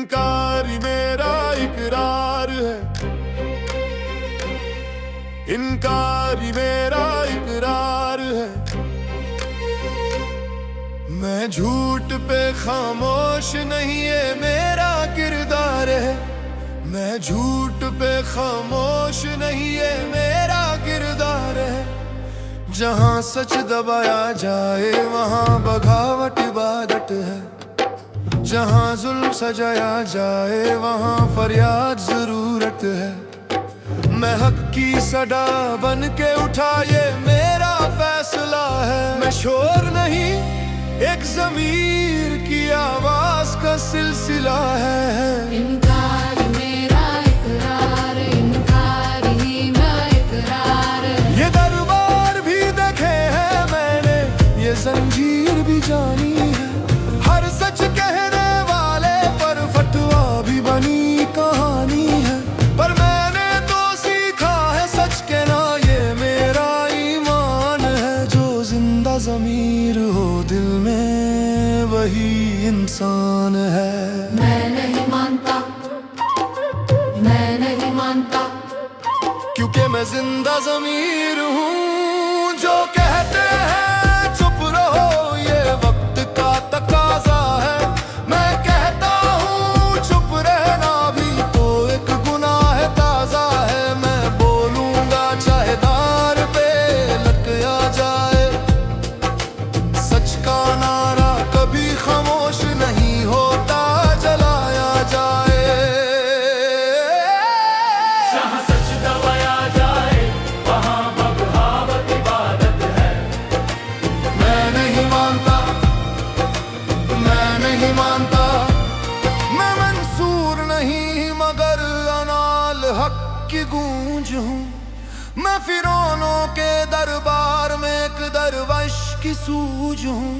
इनकार ही मेरा इकरार है, इनकार ही मेरा इकरार है। मैं झूठ पे खामोश नहीं, ये मेरा किरदार है। मैं झूठ पे खामोश नहीं, ये मेरा किरदार है। जहाँ सच दबाया जाए वहाँ बगावट इबादत है। जहाँ जुल्म सजाया जाए वहाँ फरियाद जरूरत है। मैं हक की सदा बन के उठा, ये मेरा फैसला है। मैं शोर नहीं, एक ज़मीर की आवाज का सिलसिला है। इनकार मेरा इकरार, इनकार ही मेरा इकरार। ये दरबार भी देखे हैं मैंने, ये जंजीर भी जानी है। हर सच कहने वाले पर फतवा भी बनी कहानी है। पर मैंने तो सीखा है सच कहना, ये मेरा ईमान है। जो जिंदा ज़मीर हो दिल में वही इंसान है। मैं नहीं मानता, मैं नहीं मानता, क्योंकि मैं जिंदा ज़मीर हूँ। जो कहते हैं चुप रहो, ये वक्त का तकाजा है। मैं कहता हूँ चुप रहना भी तो एक गुनाह ताजा है। मैं बोलूँगा चाहे दार पे लटका जाए। सच का नारा कभी खामोश नहीं होता, जलाया जाए। जहाँ सच दबाया जाए वहाँ बगावत इबादत है। मैं नहीं मानता, मैं नहीं मानता। मैं मंसूर नहीं मगर अनाल हक की गूंज हूँ। मैं फिरौनों के दरबार में एक दरवेश की सूझ हूँ।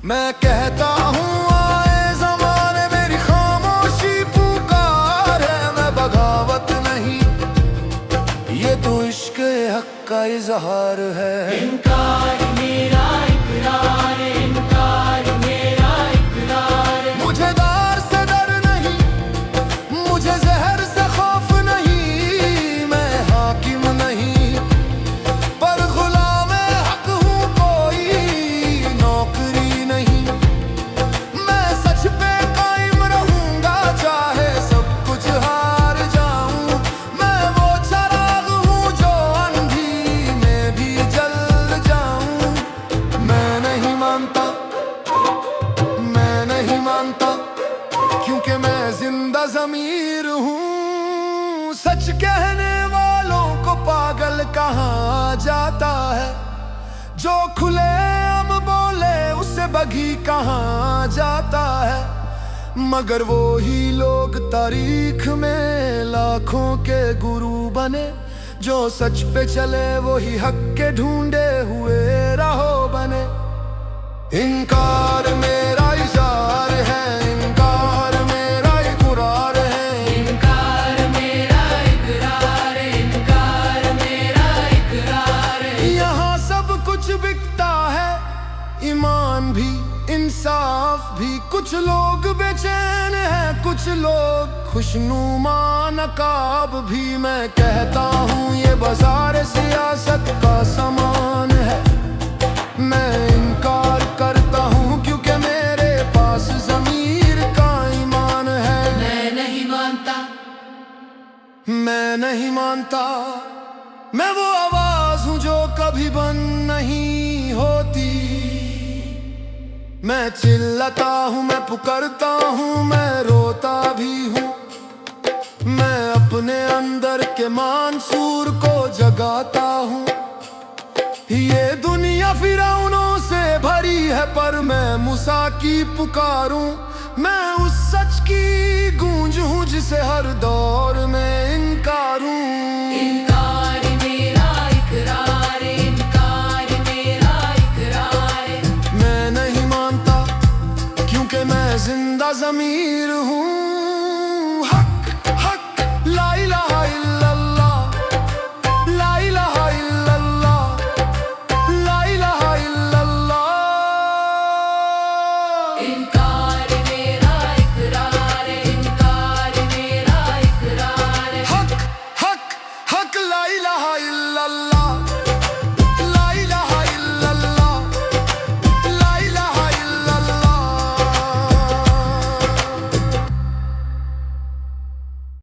मैं कहता हूँ आए ज़माने मेरी खामोशी पुकार है। मैं बगावत नहीं, ये तो इश्क हक का इजहार है। इनकार मेरा इकरार, इनकार मेरा इकरार। मुझे दार से डर नहीं, मुझे जहर से खौफ नहीं। मैं हाकिम नहीं पर गुलाम हक हूँ, कोई नौकरी नहीं। मैं सच पे कायम रहूँगा चाहे सब कुछ हार जाऊँ। मैं वो चराग हूँ जो अंधी में भी जल जाऊँ। मैं नहीं मानता, मैं नहीं मानता, क्योंकि मैं जिंदा ज़मीर हूँ। सच कहने वालों को पागल कहा जाता है। जो खुले आम बोले उसे बगी कहा जाता है। मगर वो ही लोग तारीख में लाखों के गुरु बने। जो सच पे चले वो ही हक के ढूंढे हुए राहों बने। इनकार मेरा इज़हार है, इनकार मेरा इकरार है। इनकार मेरा इकरार, इनकार मेरा इकरार। यहाँ सब कुछ बिकता है, ईमान भी इंसाफ भी। कुछ लोग बेचैन हैं, कुछ लोग खुशनुमा नकाब भी। मैं कहता हूँ ये बाजार सियासत का सामान है। मैं इनकार करता हूँ क्योंकि मेरे पास ज़मीर का ईमान है। मैं नहीं मानता, मैं नहीं मानता। मैं वो आवाज हूँ जो कभी बंद नहीं होती। मैं चिल्लाता हूँ, मैं पुकारता हूँ, मैं रोता भी हूँ। मैं अपने अंदर के मंसूर को जगाता हूँ। ये दुनिया फिरौनों से भरी है पर मैं मूसा की पुकारूं। मैं उस सच की गूंज हूँ जिसे हर दौर में